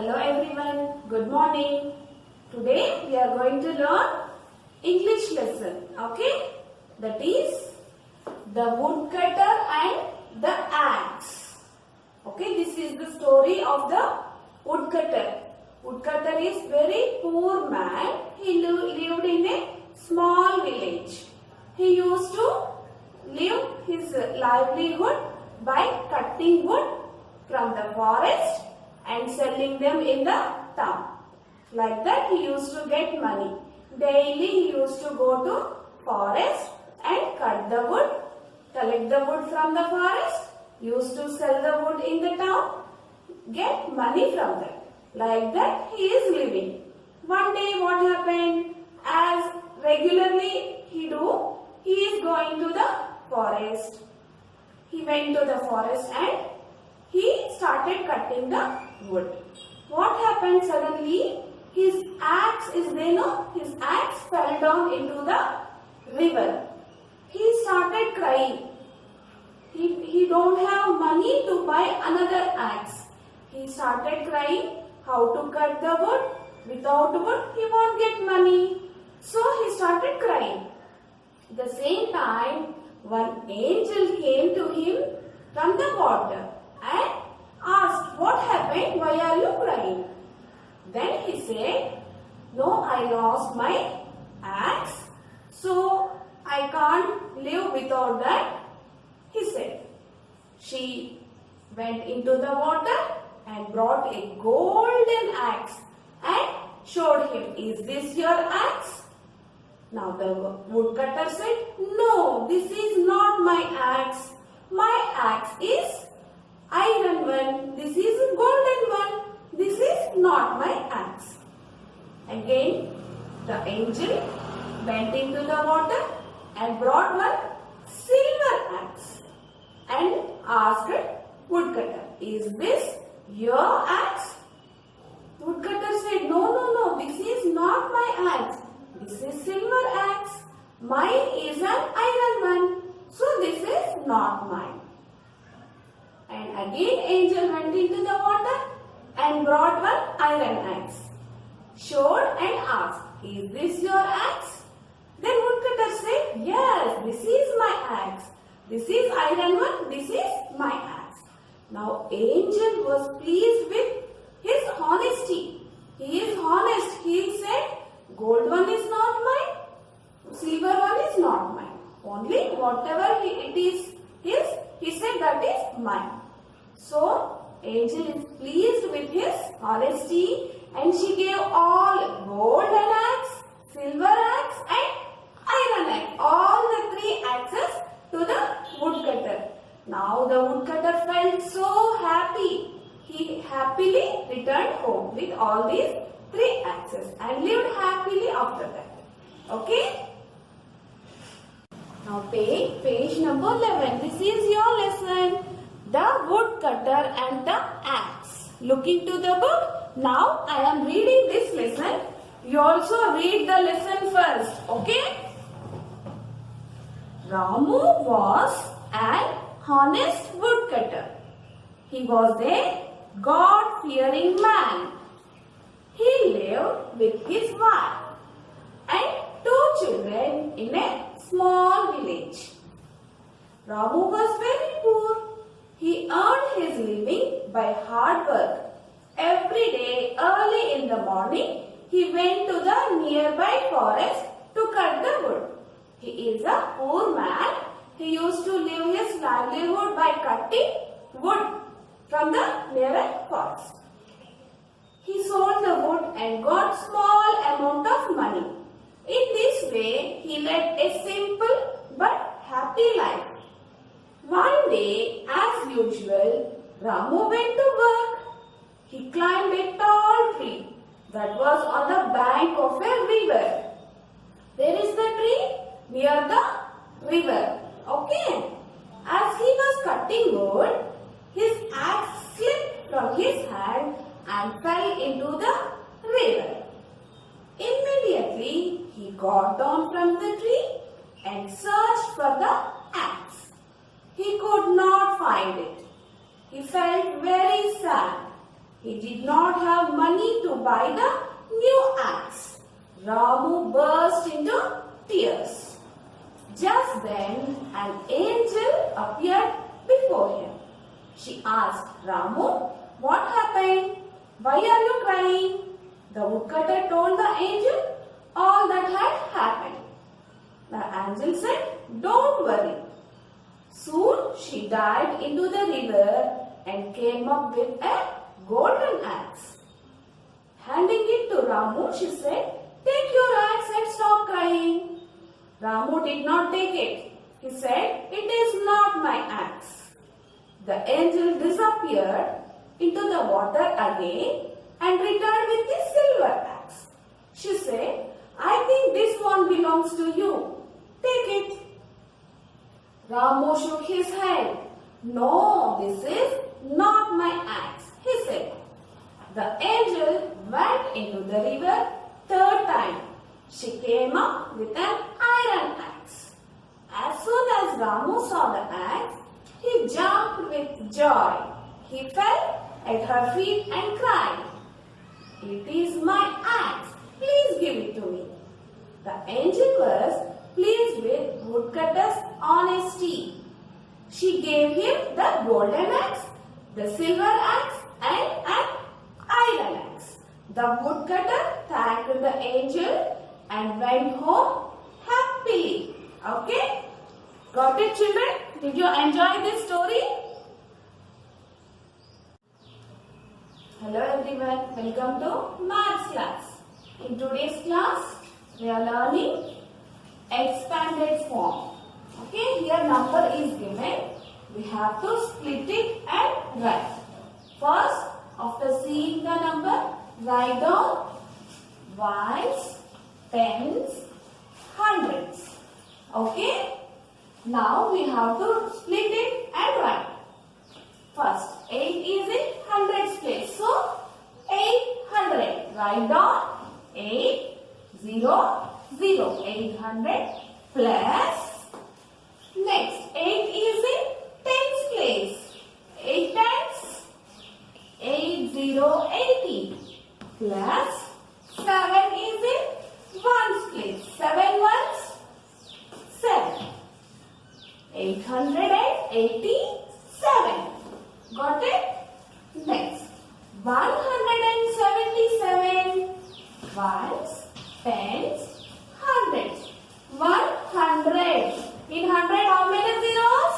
Hello everyone, good morning. Today we are going to learn English lesson, okay? That is the woodcutter and the axe. Okay, this is the story of the woodcutter. Woodcutter is very poor man. He lived in a small village. He used to live his livelihood by cutting wood from the forest and selling them in the town. Like that he used to get money. Daily he used to go to forest and cut the wood, collect the wood from the forest, used to sell the wood in the town, get money from that. Like that he is living. One day what happened? As regularly he is going to the forest. He went to the forest and he started cutting the wood. What happened suddenly? His axe his axe fell down into the river. He started crying. He don't have money to buy another axe. He started crying how to cut the wood. Without wood he won't get money. So he started crying. At the same time, one angel came to him from the water and asked, "What happened? Why are you crying?" Then he said, "No, I lost my axe, so I can't live without that," he said. She went into the water and brought a golden axe and showed him, "Is this your axe?" Now the woodcutter said, "No, this is not my axe. My axe is iron one. This is a golden one. This is not my axe." Again, the angel went into the water and brought one silver axe and asked woodcutter, "Is this your axe?" Woodcutter said, "No, this is not my axe. This is silver axe. Mine is an iron one. So this is not mine." And again angel went into the water and brought one iron axe. Showed and asked, "Is this your axe?" Then woodcutter said, "Yes, this is my axe. This is iron one. This is my axe." Now angel was pleased with his honesty. He is honest. He said, "Gold one is not mine. Silver one is not mine. Only whatever it is his, he said that is mine." So angel is pleased with his honesty and she gave all golden axe, silver axe and iron axe, all the three axes to the woodcutter. Now the woodcutter felt so happy. He happily returned home with all these three axes and lived happily after that. Okay? Now take page number 11. This is your lesson. The woodcutter and the axe. Look into the book. Now I am reading this lesson. You also read the lesson first. Okay? Ramu was an honest woodcutter. He was a God-fearing man. He lived with his wife and 2 children in a small village. Ramu was very poor. He earned his living by hard work. Every day early in the morning, he went to the nearby forest to cut the wood. He is a poor man. He used to live his livelihood by cutting wood from the nearby forest. He sold the wood and got small amount of money. In this way, he led a simple but happy life. One day, as usual, Ramu went to work. He climbed a tall tree that was on the bank of a river. Where is the tree? Near the river. Okay. As he was cutting wood, his axe slipped from his hand and fell into the river. Immediately, he got down from the tree and searched for the axe. He could not find it. He felt very sad. He did not have money to buy the new axe. Ramu burst into tears. Just then, an angel appeared before him. She asked, Ramu, what happened? Why are you crying? The woodcutter told the angel all that had happened. The angel said, don't worry. Soon she dived into the river and came up with a golden axe. Handing it to Ramu, she said, take your axe and stop crying. Ramu did not take it. He said, it is not my axe. The angel disappeared into the water again and returned with the silver axe. She said, I think this one belongs to you. Take it. Ramu shook his head. No, this is not my axe, he said. The angel went into the river third time. She came up with an iron axe. As soon as Ramu saw the axe, he jumped with joy. He fell at her feet and cried, it is my axe. Please give it to me. The angel was pleased with woodcutter's honesty. She gave him the golden axe, the silver axe and an iron axe. The woodcutter thanked the angel and went home happily. Okay? Got it, children? Did you enjoy this story? Hello everyone, welcome to Maths class. In today's class, we are learning expanded form. Okay, here number is given. We have to split it and write. First, after seeing the number, write down ones, tens, hundreds. Okay? Now we have to split it and write. First, 8 is in hundreds place. So, 800. Write down 8, 0, 0. 800 plus. Next, 8 is in tens place. 8 tens. 8, 0, 80. Plus. 7 is in ones place. 7 ones. 7. 887. Got it? Next, 177. Ones, tens, hundreds. 100. In 100, how many zeros?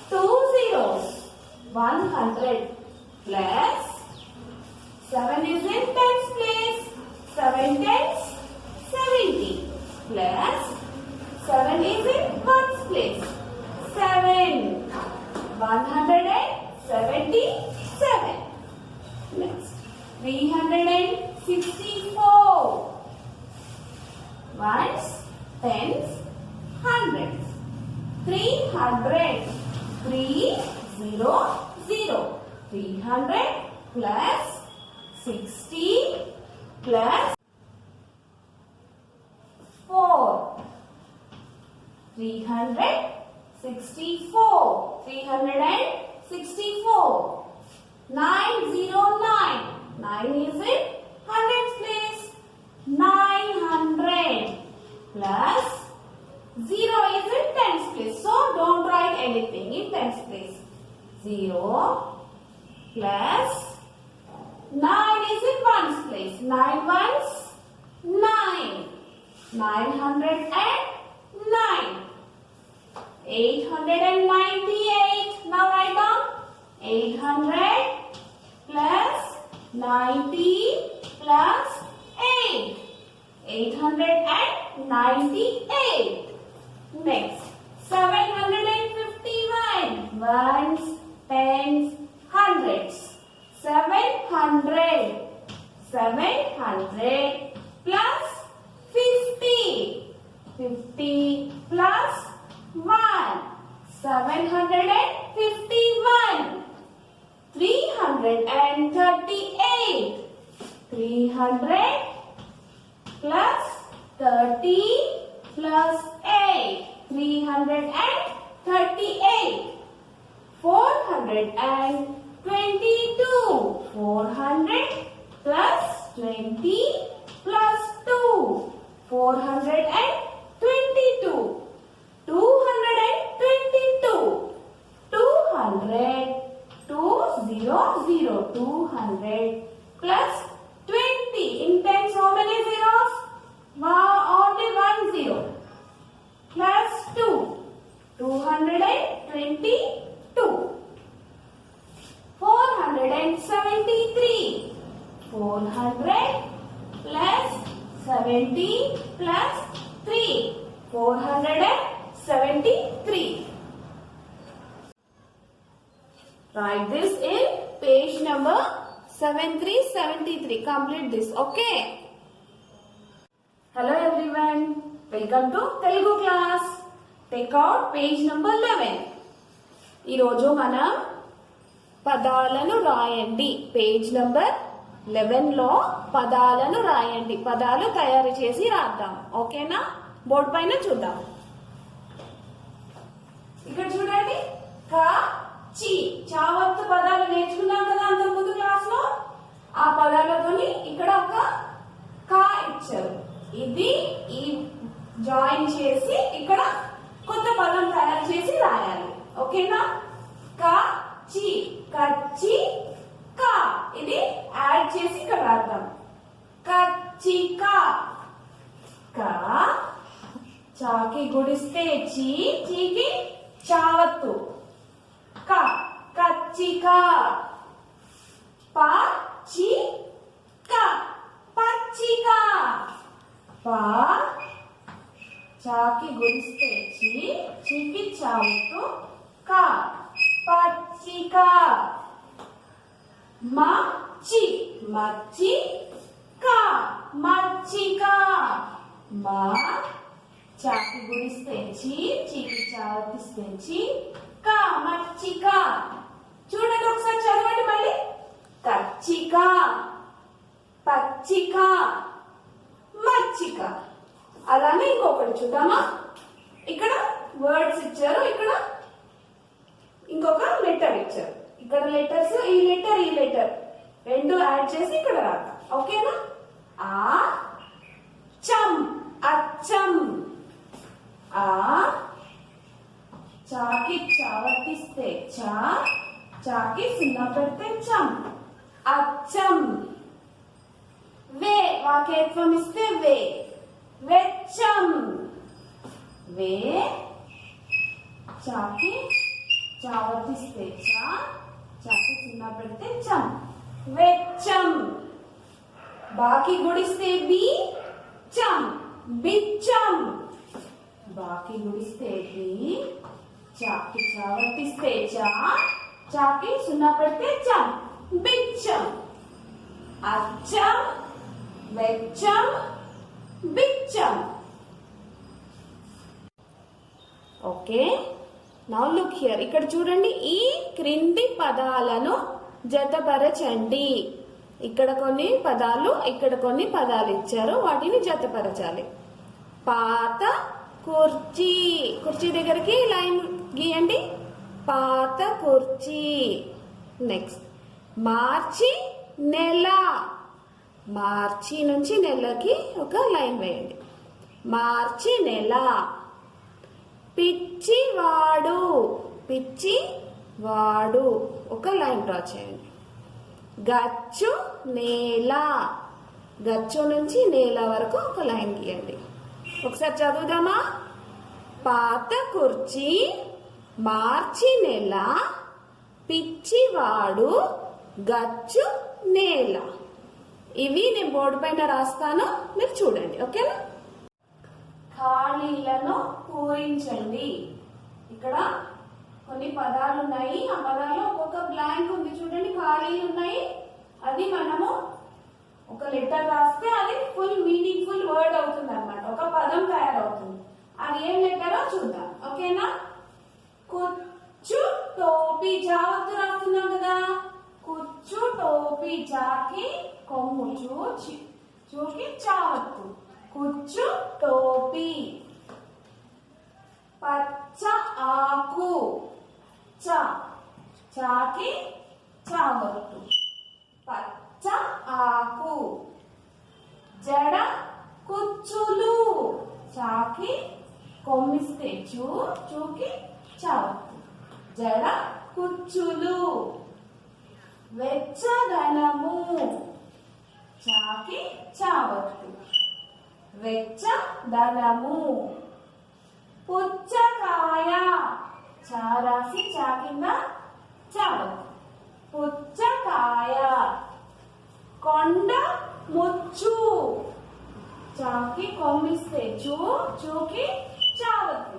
2 zeros. 100 plus 7 is in tens place. 7 tens, 70 plus 7 is in ones place. 7. 177. Next, 364. Ones, tens, hundreds. 300. 3, 0, 0. 300 plus 60 plus 4. 364. 364. 909. 9 is in hundreds place. 900 plus 0 is in tens place. So don't write anything in tens place. 0 plus 9 is in ones place. 9 ones, 9. 909. 898. Now write down 800 plus 90 plus 8. 898. Next, 751. Ones, tens, hundreds. 700. 700 plus 50. 50 plus 1. 751. 338. 300 plus 30 plus 8. 338. 420. 22. 400 plus 20 plus 2. 422. 222. 200. 200. 200 plus 20. In tens, how many zeros? Wow, only one zero. Plus 2. 222. 473. 400 plus 70 plus 3. 473. Write this in page number 7373. Complete this. Okay. Hello everyone. Welcome to Telugu class. Take out page number 11. ఈ రోజు మనం పదాలను రాయండి. Page number 11 లో పదాలను రాయండి. పదాలు తయారు చేసి రాద్దాం. ఓకేనా? బోర్డు పైన చూద్దాం. ఇక్కడ చూడండి. క చి చావత్తు పదాలు నేర్చుకున్నాం కదా అంతకు ముందు క్లాస్ లో. ఆ పదాలతోని ఇక్కడ ఒక క ఇచ్చారు. ఇది ఈ జాయిన్ చేసి ఇక్కడ కొత్త పదం తయారు చేసి రాయాలి. ఓకేనా? క చి కచ్చి క ఇది యాడ్ చేసి ఇక్కడ రాద్దాం. కచ్చిక. క చాకి గుడిస్తే చి చీకి చావత్తు క కచ్చిక. ప చి క పచ్చిక. ప చాకి గుడిస్తే చి చీకి చావత్తు క పచ్చిక. మచ్చి మచ్చి క మచ్చిక. మా చాకి గుడిస్తే చి చీకి చావతిస్తే చి క మచ్చిక. చూడండి ఒకసారి చదవండి మళ్ళీ. కచ్చిక పచ్చిక మచ్చిక. అలానే ఇంకొకటి చూద్దామా. ఇక్కడ వర్డ్స్ ఇచ్చారు, ఇక్కడ ఇంకొక లెటర్ ఇచ్చారు. ఇక్కడ లెటర్స్ ఈ లెటర్ రెండు యాడ్ చేసి ఇక్కడ రాద్దాం. ఓకేనా? ఆ చం అచ్చం. ఆ చాకి చావతిస్తే చా చాకి సున్నా పెడితే చం అచ్చం. వే వాకేత్వం ఇస్తే వే వెచ్చం. వే చాకి చావతిస్తే చా చాకి సున్నా పెడితే చం వెచ్చం. బాకి గుడిస్తే బి చం బిచ్చం. బాకి గుడిస్తే బి చాకి చావతిస్తే చా చాకి సున్నా పెడితే చం బిచ్చం. అచ్చం వెచ్చం బిచ్చం. Okay, now look here. ఇక్కడ చూడండి. ఈ క్రింది పదాలను జతపరచండి. ఇక్కడ కొన్ని పదాలు, ఇక్కడ కొన్ని పదాలు ఇచ్చారు, వాటిని జతపరచాలి. పాత కుర్చీ. కుర్చీ దగ్గరికి లైన్ గీయండి. పాత కుర్చీ. నెక్స్ట్ మార్చి నెల. మార్చి నుంచి నెలకి ఒక లైన్ వేయండి. మార్చి నెల. పిచ్చివాడు. పిచ్చి వాడు ఒక లైన్ డ్రా చేయండి. గచ్చు నేల. గచ్చు నుంచి నేల వరకు ఒక లైన్ గీయండి. ఒకసారి చదువుదామా. పాత కుర్చీ, మార్చి నెల, పిచ్చివాడు, గచ్చు నేల. ఇవి నేను బోర్డు పైన రాస్తాను, మీరు చూడండి. ఓకేనా? ఖాళీలను పూరించండి. ఇక్కడ కొన్ని పదాలు ఉన్నాయి. ఆ పదాల్లో ఒక్కొక్క బ్లాంక్ ఉంది. చూడండి, ఖాళీలు ఉన్నాయి. అది మనము ఒక లెటర్ రాస్తే అది ఫుల్ మీనింగ్ఫుల్ వర్డ్ అవుతుంది అన్నమాట. ఒక పదం తయారవుతుంది. అది ఏం లెటరో చూద్దాం. ఓకేనా? కుచ్చు టోపీ. జావత్తు రాస్తున్నాం కదా. కుచ్చు టోపీ. జాకి కొమ్ము, చూకి చావత్తు. కుచ్చు టోపీ. పచ్చ ఆకు. చాకి చావత్తు. పచ్చ ఆకు. జడ కుచ్చులు. చాకి కొమ్మిస్తే చూకి చావత్తు. జడ కుచ్చులు. వెచ్చదనము. చాకి చావత్తు. వెచ్చదనము. పుచ్చకాయ. చారాసి చాకింద చావత్తు. పుచ్చకాయ. కొండ ముచ్చు. చాకి కొమ్మిస్తే చూకి చావత్తు.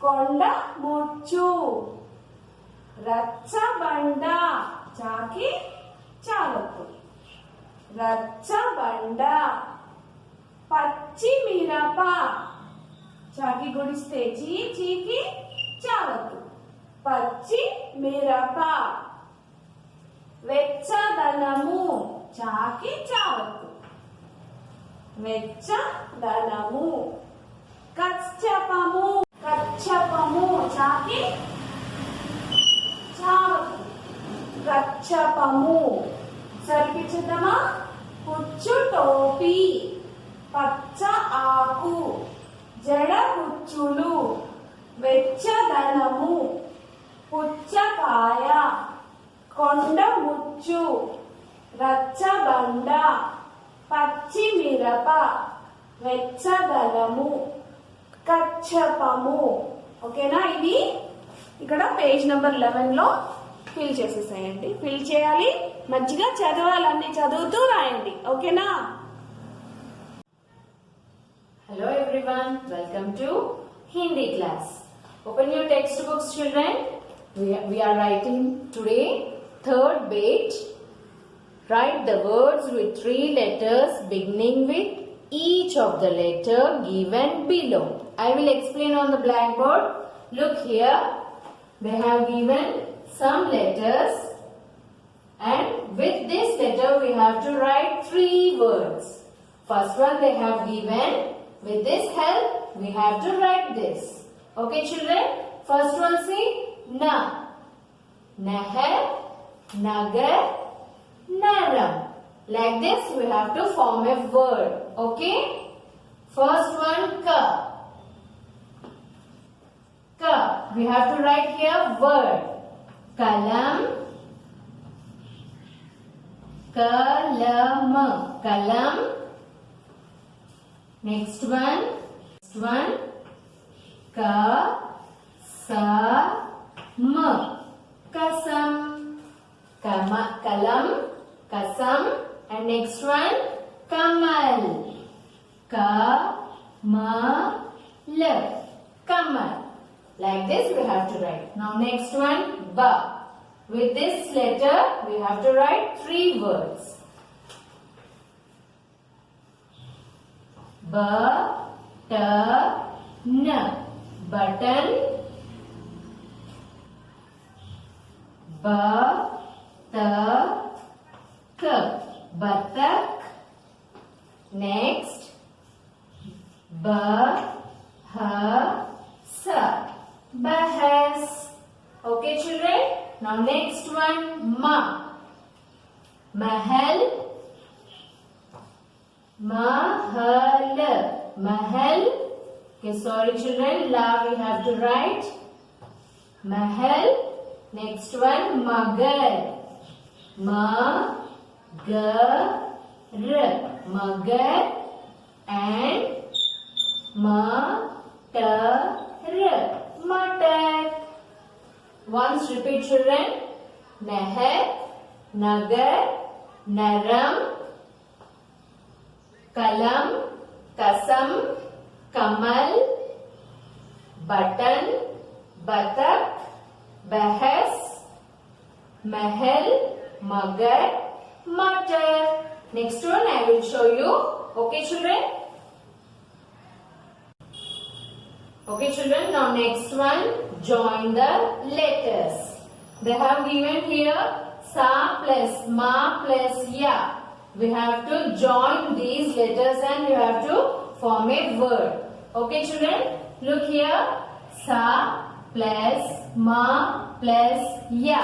కొండ ముచ్చు. రచ్చబండ. చాకి చావత్తు. రచ్చబండ. పచ్చిమిరప. చాకి గుడిస్తే చీకి చావత్తు. పచ్చిమిరప. వెచ్చదనము. చాకి చావత్తు. వెచ్చదనము. కచ్చపము. కచ్చపము. చాకి చావత్తు. కచ్చపము. సరిపించుద్దామా? పుచ్చు టోపీ. పచ్చ ఆకు. జడ కుచ్చులు. వెచ్చదనము. పుచ్చకాయ. కొండ ముచ్చు. రచ్చబండ. పచ్చిమిరప. వెచ్చదనము. కచ్చపము. ఓకేనా? ఇది ఇక్కడ పేజ్ నెంబర్ 11 లో ఫిల్ చేసేసేయండి. ఫిల్ చేయాలి, మంచిగా చదవాలన్నీ చదువుతూ రాయండి. ఓకేనా? Hello everyone, welcome to Hindi class. Open your textbooks, children. We are writing today third page. Write the words with 3 letters beginning with each of the letter given below. I will explain on the blackboard. Look here. They have given some letters and with this letter we have to write 3 words. First one they have given. With this help we have to write this. Okay children? First one see na. Nahar, nagar, naram. Like this we have to form a word. Okay? First one ka. Ka. We have to write here word. Kalam. Kalam. Kalam. Next one. Ka. Sa. Ma. Kasam. Kalam. Kasam. And next one. Kamal. Kamal. Kamal. Like this we have to write. Now next one. Ba. With this letter we have to write 3 words. Button. Button. Batak. Batak. Next. Bahasa. Bahas. Okay children? Now next one. Ma. Mahal. Mahal. Mahal. Okay, sorry children. La we have to write. Mahal. Next one. Magar. Magar. Magar. And matar. Matar. Once repeat children. Nahar. Nagar. Naram. Kalam. Kasam. Kamal. Button. Batak. Bahas. Mahal. Magar. Matar. Next one I will show you. Okay children? Okay children, now next one, join the letters. They have given here sa plus ma plus ya. We have to join these letters and you have to form a word. Okay children, look here, sa plus ma plus ya.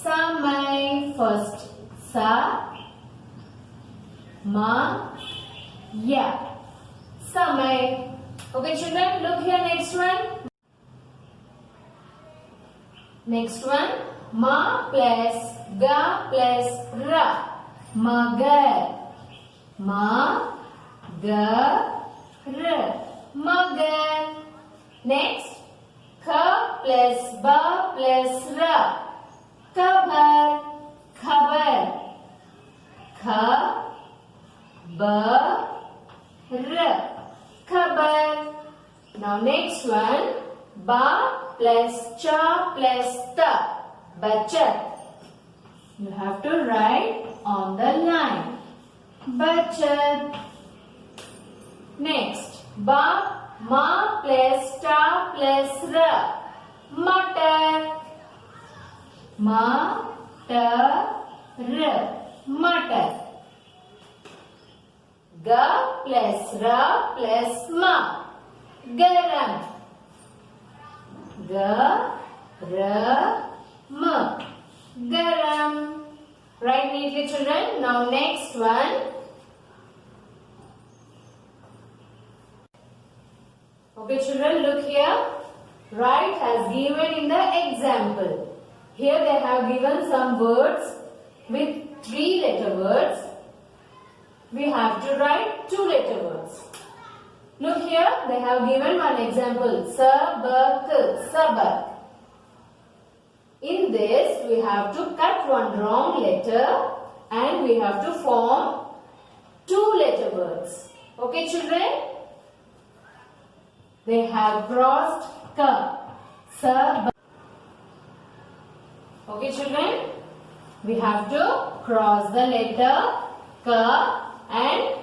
Samay. First sa ma ya. Samay. Okay, children, look here. Next one. Next one. Ma plus ga plus ra. Magar. Ma ga ra. Magar. Next. Kha plus ba plus ra. Kabar. Khabar. Kha ba ra. Khabar. Now next one. Ba plus cha plus ta. Bachat. You have to write on the line. Bachat. Next. Ba ma plus ta plus ra. Matar. Ma ta ra. Matar. Ga plus ra plus ma. Garam. Ga ra ma. Garam. Write neatly, children. Now next one. Okay, children, look here. Write as given in the example. Here they have given some words with 3-letter words. We have to write 2-letter words. Look here, they have given one example. Sabak, sabak. In this, we have to cut one wrong letter and we have to form 2-letter words. Okay, children? They have crossed ka. Sabak. Okay, children? We have to cross the letter ka and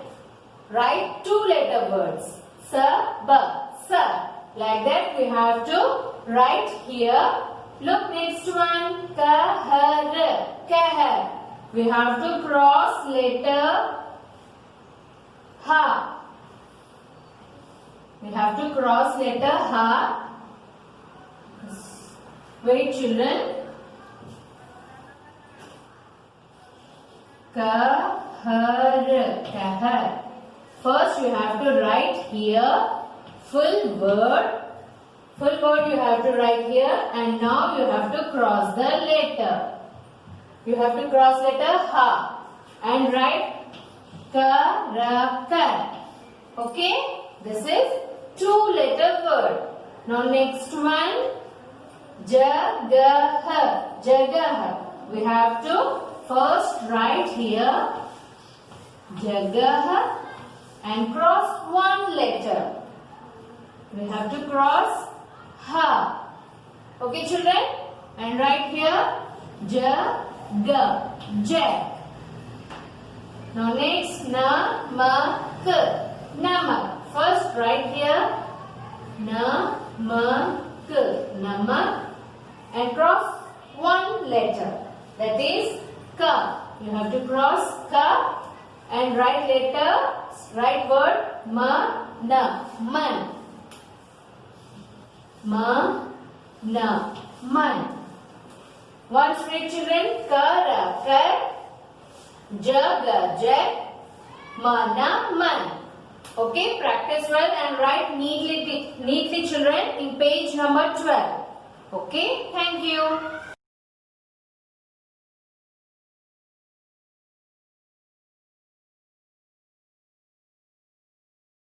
write 2-letter words. Sa, ba, sa. Like that we have to write here. Look, next one. Kahar, kahar. We have to cross letter ha. We have to cross letter ha. Wait, children. Kahar, kahar. First you have to write here full word. Full word you have to write here and now you have to cross the letter. You have to cross letter ha and write ka, ra, kar. Okay? This is 2-letter word. Now next one. Jagah, jagah. We have to first write here Jagah and cross one letter. We have to cross ha. Okay, children? And write here Jaga, jag. Now next namak, namak. First write here namak, namak and cross one letter. That is ka. You have to cross ka and write letter, write word ma, na, man. Ma, na, man. Once read, children. Kara, kar. Jaga, jag. Mana, man. Okay, practice well and write neatly children in page number 12. Okay, thank you.